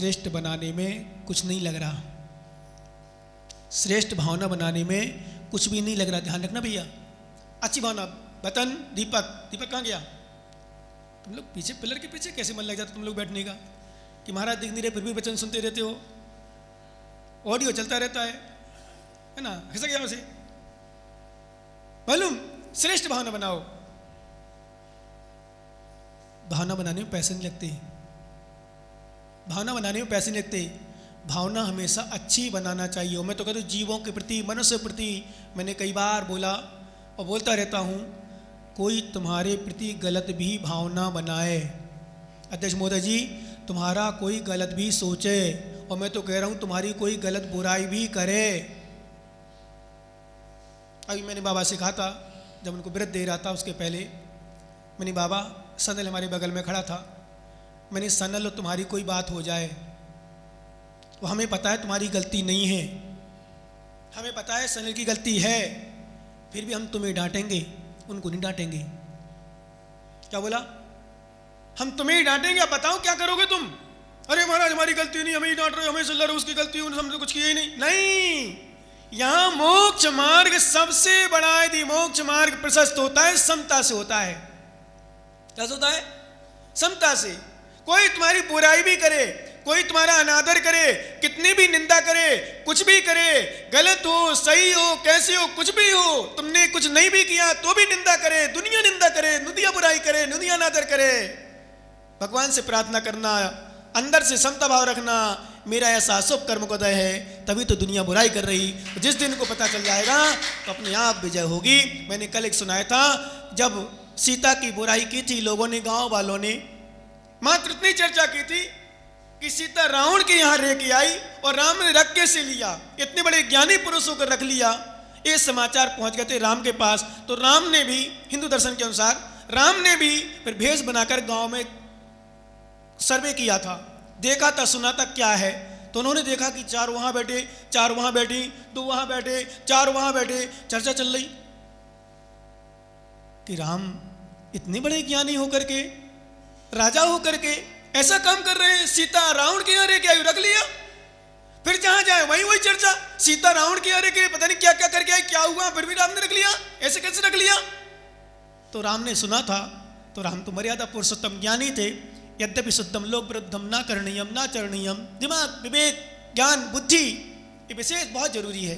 श्रेष्ठ बनाने में कुछ नहीं लग रहा, श्रेष्ठ भावना बनाने में कुछ भी नहीं लग रहा। ध्यान रखना भैया, अच्छी भावना। बतन, दीपक, दीपक कहाँ गया? तुम लोग पीछे पिलर के पीछे कैसे मन लग जाता तुम लोग बैठने का कि महाराज दिख नहीं रहे फिर भी वचन सुनते रहते हो, ऑडियो चलता रहता है ना, खिसक गया उसे। मालूम, श्रेष्ठ भावना बनाओ। भावना बनाने में पैसे नहीं लगते, भावना बनाने में पैसे नहीं लगते। भावना हमेशा अच्छी बनाना चाहिए। मैं तो कहता हूँ जीवों के प्रति, मनुष्य के प्रति, मैंने कई बार बोला और बोलता रहता हूँ, कोई तुम्हारे प्रति गलत भी भावना बनाए, अध्यक्ष महोदय जी, तुम्हारा कोई गलत भी सोचे, और मैं तो कह रहा हूँ तुम्हारी कोई गलत बुराई भी करे। अभी मैंने बाबा से कहा था, जब उनको व्रत दे रहा था उसके पहले, मैंने बाबा, सनल हमारे बगल में खड़ा था, मैंने सनल तुम्हारी कोई बात हो जाए, वो हमें पता है तुम्हारी गलती नहीं है, हमें पता है सनल की गलती है, फिर भी हम तुम्हें डांटेंगे, उनको नहीं डांटेंगे। क्या बोला? हम तुम्हें ही डांटेंगे, अब बताओ क्या करोगे तुम? अरे महाराज हमारी गलती नहीं, हमें ही डांट रहे हो, हमें से लड़ रहे हो, उसकी गलती, हमने कुछ किया ही नहीं। नहीं, यहाँ मोक्ष मार्ग सबसे बड़ा है। यदि मोक्ष मार्ग प्रशस्त होता है समता से होता है। क्या होता है? समता से। कोई तुम्हारी बुराई भी करे, कोई तुम्हारा अनादर करे, कितनी भी निंदा करे, कुछ भी करे, गलत हो सही हो कैसे हो कुछ भी हो, तुमने कुछ नहीं भी किया तो भी निंदा करे, दुनिया निंदा करे, दुनिया बुराई करे, दुनिया अनादर करे, भगवान से प्रार्थना करना, अंदर से समता भाव रखना, मेरा ऐसा शुभ कर्मोदय है, तभी तो दुनिया बुराई कर रही। जिस दिन को पता चल जाएगा तो अपने आप विजय होगी। मैंने कल एक सुनाया था, जब सीता की बुराई की थी लोगों ने, गांव वालों ने मात्र इतनी चर्चा की थी कि सीता रावण के यहाँ रह के आई और राम ने रख के से लिया, इतने बड़े ज्ञानी पुरुष होकर रख लिया। ये समाचार पहुंच गए थे राम के पास, तो राम ने भी, हिंदू दर्शन के अनुसार राम ने भी फिर भेष बनाकर गांव में सर्वे किया था, देखा था, सुना था क्या है। तो उन्होंने देखा कि चार वहां बैठे, चार वहां बैठी, दो वहां बैठे, चार वहां बैठे, चर्चा चल रही कि राम इतने बड़े ज्ञानी होकर के, राजा होकर के ऐसा काम कर रहे हैं। सीता रावण के यहाँ रह के आई, रख लिया, फिर जहां जाए वहीं वही चर्चा। सीता रावण के यहाँ रह के पता नहीं क्या क्या करके आई, क्या हुआ, फिर भी राम ने रख लिया, ऐसे कैसे रख लिया? तो राम ने सुना था, तो राम तो मर्यादा पुरुषोत्तम ज्ञानी थे। यद्यपि शुद्धम लोक विरुद्धम ना करणीयम ना चरणीयम, दिमाग, विवेक, ज्ञान, बुद्धि, ये विशेष बहुत जरूरी है।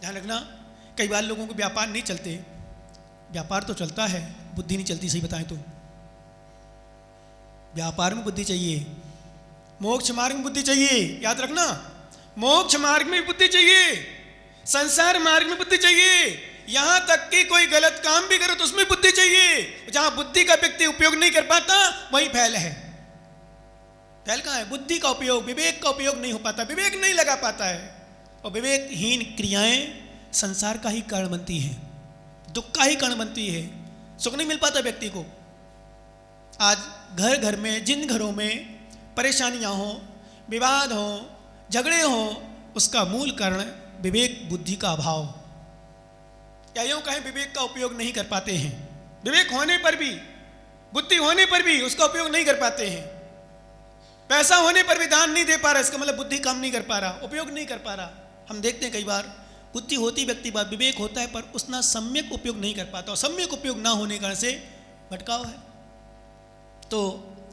ध्यान रखना, कई बार लोगों को व्यापार नहीं चलते, व्यापार तो चलता है, बुद्धि नहीं चलती। सही बताएं तो व्यापार में बुद्धि चाहिए, मोक्ष मार्ग में बुद्धि चाहिए। याद रखना, मोक्ष मार्ग में बुद्धि चाहिए, संसार मार्ग में बुद्धि चाहिए, यहां तक कि कोई गलत काम भी करो तो उसमें बुद्धि चाहिए। जहां बुद्धि का व्यक्ति उपयोग नहीं कर पाता वही फैल है। फैल कहां है? बुद्धि का उपयोग, विवेक का उपयोग नहीं हो पाता, विवेक नहीं लगा पाता है, और विवेकहीन क्रियाएं संसार का ही कारण बनती है, दुख का ही कारण बनती है, सुख नहीं मिल पाता व्यक्ति को। आज घर घर में, जिन घरों में परेशानियां हो, विवाद हो, झगड़े हो, उसका मूल कारण विवेक बुद्धि का अभाव, या यूं कहें विवेक का उपयोग नहीं कर पाते हैं। विवेक होने पर भी, बुद्धि होने पर भी उसका उपयोग नहीं कर पाते हैं। पैसा होने पर भी दान नहीं दे पा रहा, इसका मतलब बुद्धि काम नहीं कर पा रहा, उपयोग नहीं कर पा रहा। हम देखते हैं कई बार बुद्धि होती व्यक्ति बात, विवेक होता है, पर उसना सम्यक उपयोग नहीं कर पाता, और सम्यक उपयोग ना होने कारण से भटकाव है। तो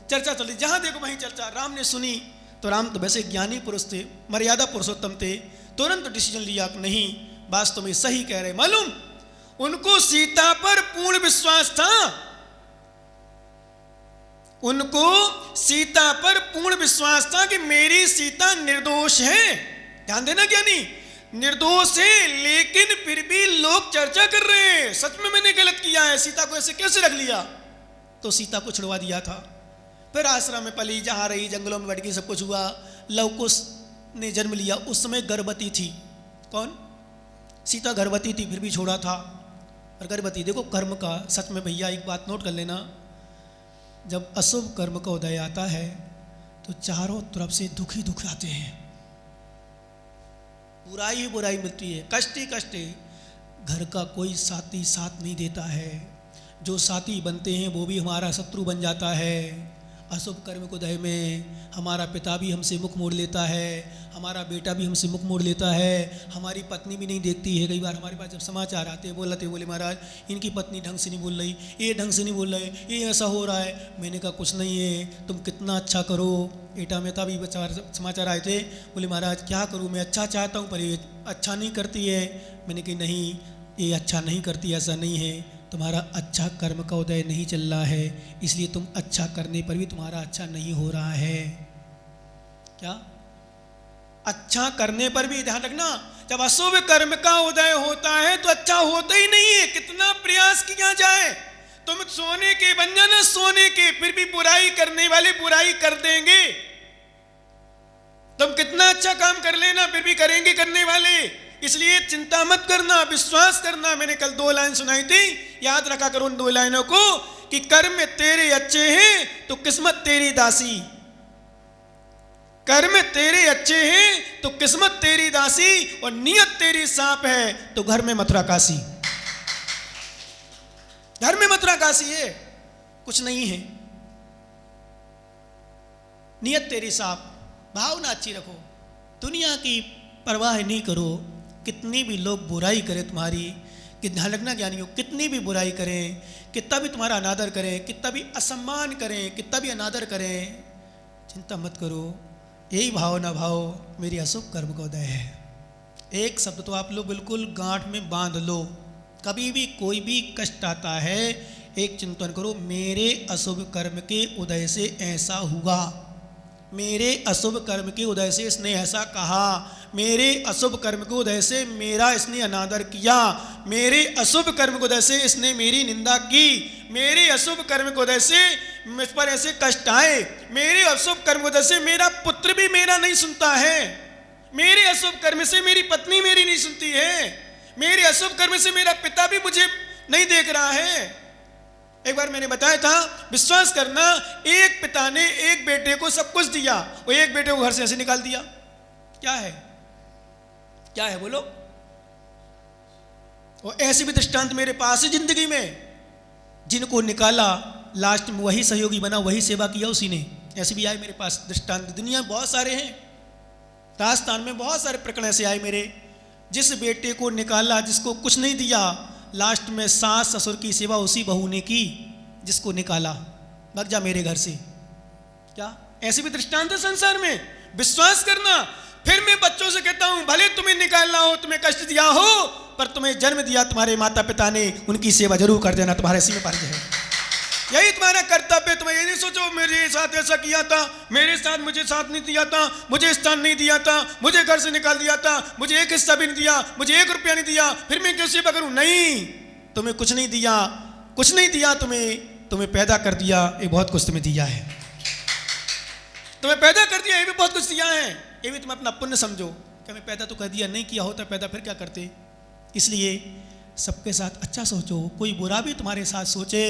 चर्चा चली, जहां देखो वहीं चर्चा। राम ने सुनी तो राम तो वैसे ज्ञानी पुरुष थे, मर्यादा पुरुषोत्तम थे, तुरंत डिसीजन लिया कि नहीं, वास्तव में सही कह रहे। मालूम, उनको सीता पर पूर्ण विश्वास था, उनको सीता पर पूर्ण विश्वास था कि मेरी सीता निर्दोष है। ध्यान देना ज्ञानी, निर्दोष है, लेकिन फिर भी लोग चर्चा कर रहे हैं, सच में मैंने गलत किया है, सीता को ऐसे कैसे रख लिया? तो सीता को छुड़वा दिया था। फिर आश्रम में पली, जहां रही, जंगलों में बढ़ गई, सब कुछ हुआ। लवकुश ने जन्म लिया, उस समय गर्भवती थी। कौन? सीता गर्भवती थी, फिर भी छोड़ा था। और गर्भवती, देखो कर्म का, सच में भैया एक बात नोट कर लेना, जब अशुभ कर्म का उदय आता है तो चारों तरफ से दुख ही दुख आते हैं, बुराई ही बुराई मिलती है, कष्ट ही कष्ट है। घर का कोई साथी साथ नहीं देता है, जो साथी बनते हैं वो भी हमारा शत्रु बन जाता है। अशुभ कर्म को उदय में हमारा पिता भी हमसे मुख मोड़ लेता है, हमारा बेटा भी हमसे मुख मोड़ लेता है, हमारी पत्नी भी नहीं देखती है। कई बार हमारे पास जब समाचार आते हैं बोले महाराज इनकी पत्नी ढंग से नहीं बोल रही, ये ढंग से नहीं बोल रहे, ये ऐसा हो रहा है। मैंने कहा कुछ नहीं है, तुम कितना अच्छा करो। एटा मेहता भी समाचार आए थे, बोले महाराज क्या करूँ, मैं अच्छा चाहता हूँ पर ये अच्छा नहीं करती है। मैंने कही नहीं, ये अच्छा नहीं करती, ऐसा नहीं है, तुम्हारा अच्छा कर्म का उदय नहीं चल रहा है, इसलिए तुम अच्छा करने पर भी तुम्हारा अच्छा नहीं हो रहा है। क्या अच्छा करने पर भी ध्यान रखना, जब अशुभ कर्म का उदय होता है तो अच्छा होता ही नहीं है, कितना प्रयास किया जाए। तुम सोने के बन जाना, सोने के, फिर भी बुराई करने वाले बुराई कर देंगे। तुम कितना अच्छा काम कर लेना, फिर भी करेंगे करने वाले। इसलिए चिंता मत करना, विश्वास करना। मैंने कल 2 लाइन सुनाई थी, याद रखा करो उन 2 लाइनों को कि कर्म तेरे अच्छे हैं तो किस्मत तेरी दासी, कर्म तेरे अच्छे हैं तो किस्मत तेरी दासी, और नियत तेरी सांप है तो घर में मथुरा काशी। घर में मथुरा काशी है, कुछ नहीं है। नियत तेरी सांप, भावना अच्छी रखो, दुनिया की परवाह नहीं करो। कितनी भी लोग बुराई करें तुम्हारी, कि ध्यान रखना ज्ञानियों, कितनी भी बुराई करें, कितना भी तुम्हारा अनादर करें, कितना भी असम्मान करें, कितना भी अनादर करें, चिंता मत करो। यही भाव ना भाव मेरी अशुभ कर्म का उदय है। एक शब्द तो आप लोग बिल्कुल गांठ में बांध लो, कभी भी कोई भी कष्ट आता है एक चिंतन करो, मेरे अशुभ कर्म के उदय से ऐसा हुआ, मेरे अशुभ कर्म के उदय से इसने ऐसा कहा, मेरे अशुभ कर्म के उदय से मेरा इसने अनादर किया, मेरे अशुभ कर्म के उदय से इसने मेरी निंदा की, मेरे अशुभ कर्म के उदय से मुझ पर ऐसे कष्ट आए, मेरे अशुभ कर्म के उदय से मेरा पुत्र भी मेरा नहीं सुनता है, मेरे अशुभ कर्म से मेरी पत्नी मेरी नहीं सुनती है, मेरे अशुभ कर्म से मेरा पिता भी मुझे नहीं देख रहा है। एक बार मैंने बताया था, विश्वास करना, एक पिता ने एक बेटे को सब कुछ दिया, वो एक बेटे को घर से ऐसे निकाल दिया। क्या है, क्या है बोलो? और ऐसे भी दृष्टांत मेरे पास है जिंदगी में, जिनको निकाला लास्ट में वही सहयोगी बना, वही सेवा किया उसी ने। ऐसे भी आए मेरे पास दृष्टांत, दुनिया में बहुत सारे हैं। राजस्थान में बहुत सारे प्रकरण ऐसे आए मेरे, जिस बेटे को निकाला, जिसको कुछ नहीं दिया, लास्ट में सास ससुर की सेवा उसी बहू ने की जिसको निकाला, भाग जा मेरे घर से। क्या ऐसे भी दृष्टांत है संसार में, विश्वास करना। फिर मैं बच्चों से कहता हूं, भले तुम्हें निकालना हो, तुम्हें कष्ट दिया हो, पर तुम्हें जन्म दिया तुम्हारे माता पिता ने, उनकी सेवा जरूर कर देना, तुम्हारे इसी में फर्ज है, यही तुम्हारा कर्तव्य। तुम्हें ये नहीं सोचो मेरे साथ ऐसा किया था, मेरे साथ मुझे साथ नहीं दिया था, मुझे स्थान नहीं दिया था, मुझे घर से निकाल दिया था, मुझे एक हिस्सा भी नहीं दिया, मुझे 1 रुपया नहीं दिया, फिर मैं क्यों सेवा करूं? नहीं, तुम्हें कुछ नहीं दिया, कुछ नहीं दिया, तुम्हें पैदा कर दिया, ये बहुत कुछ तुम्हें दिया है, तुम्हें पैदा कर दिया, ये भी बहुत कुछ दिया है, ये भी तुम अपना पुण्य समझो कि हमें पैदा तो कर दिया, नहीं किया होता पैदा फिर क्या करते। इसलिए सबके साथ अच्छा सोचो, कोई बुरा भी तुम्हारे साथ सोचे,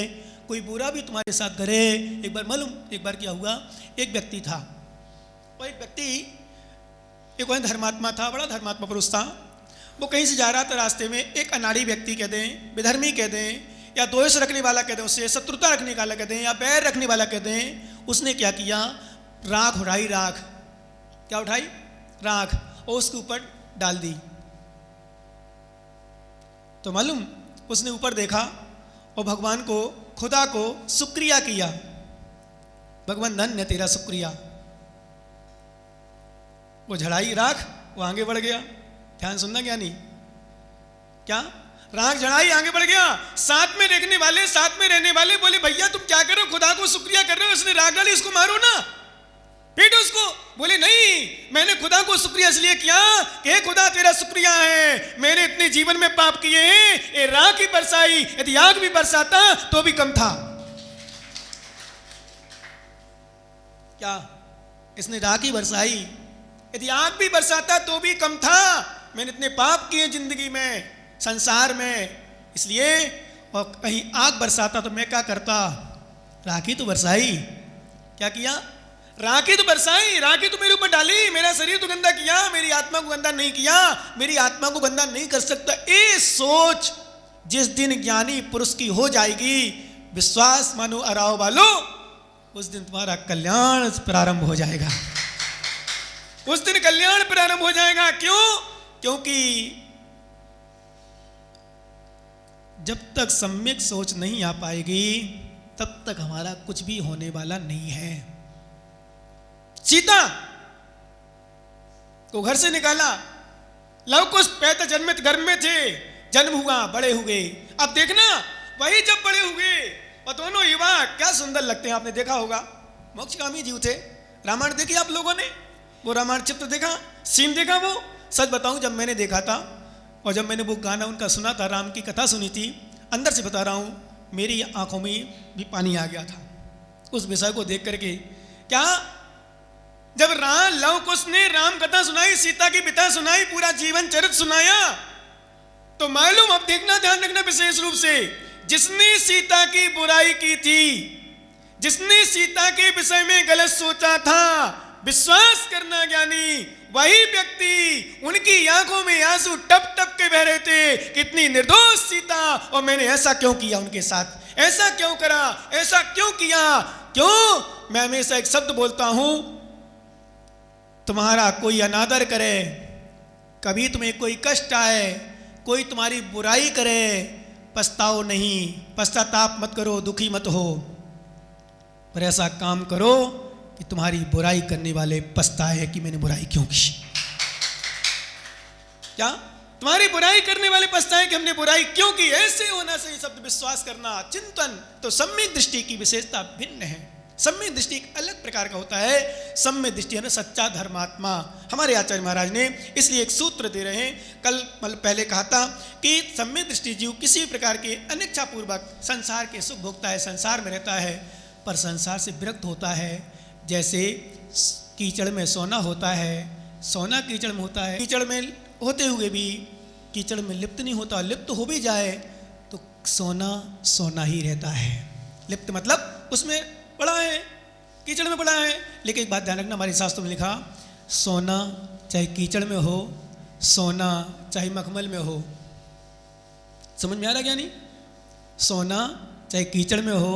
कोई बुरा भी तुम्हारे साथ करे। एक बार मालूम, एक बार क्या हुआ, एक व्यक्ति था, वो एक व्यक्ति एक धर्मात्मा था, बड़ा धर्मात्मा पुरुष था। वो कहीं से जा रहा था, रास्ते में एक अनाड़ी व्यक्ति कह दें, विधर्मी कह दें, या दोष रखने वाला कह दें, उससे शत्रुता रखने वाला कह दें, या बैर रखने वाला कह दें, उसने क्या किया, राख उठाई, राख क्या उठाई, राख, और उसके ऊपर डाल दी। तो मालूम उसने ऊपर देखा और भगवान को, खुदा को शुक्रिया किया, भगवान धन्य तेरा शुक्रिया। वो झड़ाई राख, वो आगे बढ़ गया। ध्यान सुनना ज्ञानी, क्या राख झड़ाई आगे बढ़ गया। साथ में देखने वाले, साथ में रहने वाले बोले, भैया तुम क्या कर रहे हो, खुदा को शुक्रिया कर रहे हो, उसने राख डाली, इसको मारो ना, पीटो उसको। बोले नहीं, मैंने खुदा को शुक्रिया इसलिए किया कि खुदा तेरा शुक्रिया है, मैंने इतने जीवन में पाप किए हैं, ये राख ही बरसाई, यदि आग भी बरसाता तो भी कम था। क्या इसने राख ही बरसाई, यदि आग भी बरसाता तो भी कम था। मैंने इतने पाप किए जिंदगी में, संसार में, इसलिए और कहीं आग बरसाता तो मैं क्या करता, राखी तो बरसाई। क्या किया, राखी तो बरसाई, राखी तो मेरे ऊपर डाली, मेरा शरीर तो गंदा किया, मेरी आत्मा को गंदा नहीं किया, मेरी आत्मा को गंदा नहीं कर सकता। ये सोच जिस दिन ज्ञानी पुरुष की हो जाएगी, विश्वास मानो अराव वालो, उस दिन तुम्हारा कल्याण प्रारंभ हो जाएगा। उस दिन कल्याण प्रारंभ हो जाएगा। क्यों? क्योंकि जब तक सम्यक सोच नहीं आ पाएगी तब तक हमारा कुछ भी होने वाला नहीं है। सीता को घर से निकाला, लव कुश पैदा जन्मित गर्भ में थे, जन्म हुआ, बड़े हुए। अब देखना वही जब बड़े हुए और दोनों युवा क्या सुंदर लगते हैं। आपने देखा होगा, मोक्षकामी जीव थे। रामायण देखी आप लोगों ने? वो रामायण चित्र देखा, सीन देखा? वो सच बताऊं, जब मैंने देखा था और जब मैंने वो गाना उनका सुना था, राम की कथा सुनी थी, अंदर से बता रहा हूं मेरी आंखों में भी पानी आ गया था उस विषय को देख करके। क्या जब राम लव कुश ने राम कथा सुनाई, सीता की पिता सुनाई, पूरा जीवन चरित्र सुनाया, तो मालूम, अब देखना, ध्यान रखना विशेष रूप से, जिसने सीता की बुराई की थी, जिसने सीता के विषय में गलत सोचा था, विश्वास करना ज्ञानी, वही व्यक्ति, उनकी आंखों में आंसू टप टप के बह रहे थे, कितनी निर्दोष सीता, और मैंने ऐसा क्यों किया उनके साथ, ऐसा क्यों करा, ऐसा क्यों किया। क्यों? मैं हमेशा एक शब्द बोलता हूं, तुम्हारा कोई अनादर करे, कभी तुम्हें कोई कष्ट आए, कोई तुम्हारी बुराई करे, पछताओ नहीं, पश्चाताप मत करो, दुखी मत हो, पर ऐसा काम करो कि तुम्हारी बुराई करने वाले पछताए कि मैंने बुराई क्यों की। क्या? तुम्हारी बुराई करने वाले पछताए कि हमने बुराई क्यों की। ऐसे होना चाहिए शब्द विश्वास करना, चिंतन। तो सम्यक दृष्टि की विशेषता भिन्न है। सम्यक दृष्टि एक अलग प्रकार का होता है। सम्यक दृष्टि है ना सच्चा धर्मात्मा। हमारे आचार्य महाराज ने इसलिए एक सूत्र दे रहे हैं, कल पहले कहा था कि सम्यक दृष्टि जीव किसी भी प्रकार के अनिच्छापूर्वक संसार के सुख भोगता है, संसार में रहता है, पर संसार से विरक्त होता है। जैसे कीचड़ में सोना होता है, सोना कीचड़ में होता है, कीचड़ में होते हुए भी कीचड़ में लिप्त नहीं होता, लिप्त हो भी जाए तो सोना सोना ही रहता है। लिप्त मतलब उसमें पड़ा है, कीचड़ में पड़ा है। लेकिन एक बात ध्यान रखना, हमारे शास्त्रों में लिखा, सोना चाहे कीचड़ में हो, सोना चाहे मखमल में हो। समझ में आ रहा क्या? नहीं, सोना चाहे कीचड़ में हो,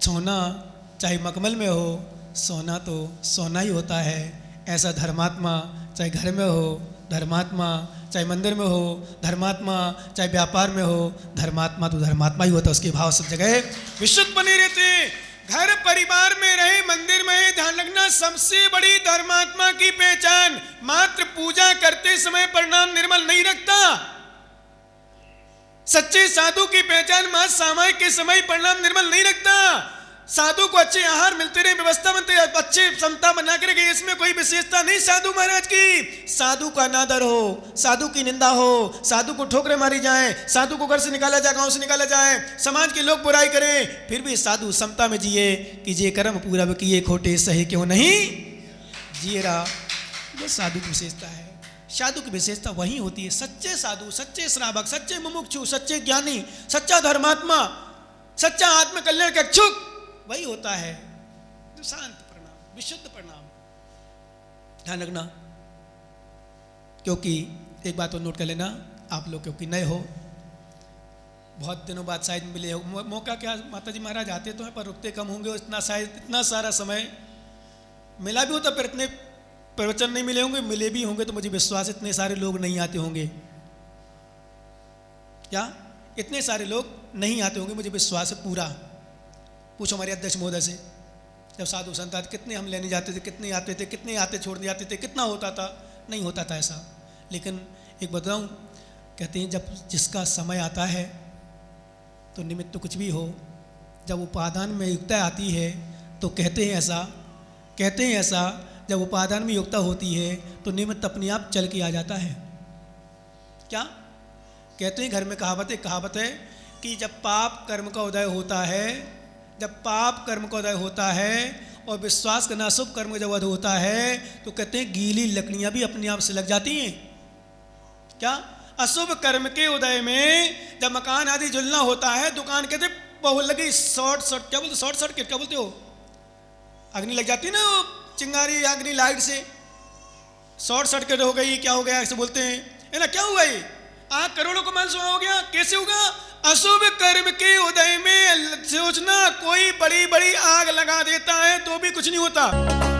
सोना चाहे मखमल में हो, सोना तो सोना ही होता है। ऐसा धर्मात्मा चाहे घर में हो, धर्मात्मा चाहे मंदिर में हो, धर्मात्मा चाहे व्यापार में हो, धर्मात्मा तो धर्मात्मा ही होता है। उसके भाव सब जगह विशुद्ध बने रहते। घर परिवार में रहे, मंदिर में, ध्यान रखना, सबसे बड़ी धर्मात्मा की पहचान मात्र पूजा करते समय प्रणाम निर्मल नहीं रखता। सच्चे साधु की पहचान मात्र सामायिक के समय प्रणाम निर्मल नहीं रखता। साधु को अच्छे आहार मिलते रहे, व्यवस्था बनते रहे, अच्छे समता बना के रखे, इसमें कोई विशेषता नहीं साधु महाराज की। साधु का अनादर हो, साधु की निंदा हो, साधु को ठोकरें मारी जाए, साधु को घर से निकाला जाए, गांव से निकाला जाए, समाज के लोग बुराई करें, फिर भी साधु समता में जिए कि जे कर्म पूरा किए खोटे सहे क्यों नहीं जिए रहा। ये साधु की विशेषता है। साधु की विशेषता वही होती है, सच्चे साधु, सच्चे श्रावक, सच्चे मुमुक्षु, सच्चे ज्ञानी, सच्चा धर्मात्मा, सच्चा आत्मकल्याण का इच्छुक, वही होता है जो शांत प्रणाम, विशुद्ध प्रणाम। ध्यान रखना, क्योंकि एक बात और नोट कर लेना, आप लोग क्योंकि नए हो, बहुत दिनों बाद शायद मिले हो मौका। क्या माता जी महाराज आते तो हैं पर रुकते कम होंगे, इतना शायद इतना सारा समय मिला भी होता, पर इतने प्रवचन नहीं मिले होंगे, मिले भी होंगे तो मुझे विश्वास इतने सारे लोग नहीं आते होंगे। क्या इतने सारे लोग नहीं आते होंगे, मुझे विश्वास है पूरा। पूछो हमारे अध्यक्ष महोदय से, जब साधु संत आते कितने हम लेने जाते थे, कितने आते थे, कितने आते छोड़ जाते थे, कितना होता था? नहीं होता था ऐसा। लेकिन एक बताऊं, कहते हैं जब जिसका समय आता है तो निमित्त तो कुछ भी हो, जब उपादान में युक्ता आती है तो कहते हैं ऐसा, जब उपादान में युक्ता होती है तो निमित्त अपने आप चल के आ जाता है। क्या कहते हैं? घर में कहावत है कि जब पाप कर्म का उदय होता है, जब पाप कर्म का उदय होता है और विश्वास करना शुभ कर्म का जब उदय होता है तो कहते हैं गीली लकड़ियां भी अपने आप से लग जाती हैं। क्या? अशुभ कर्म के उदय में जब मकान आदि जुलना होता है, दुकान कहते बहुत लगी शॉर्ट क्या बोलते, शॉर्ट सर्किट क्या बोलते हो, अग्नि लग जाती है ना, चिंगारी अग्नि लाइट से शॉर्ट सर्किट हो गई, क्या हो गया ऐसे बोलते हैं, है ना? क्या हुआ ये? करोड़ों का मान सोना हो गया। कैसे होगा? अशुभ कर्म के उदय में सोचना कोई बड़ी बड़ी आग लगा देता है तो भी कुछ नहीं होता।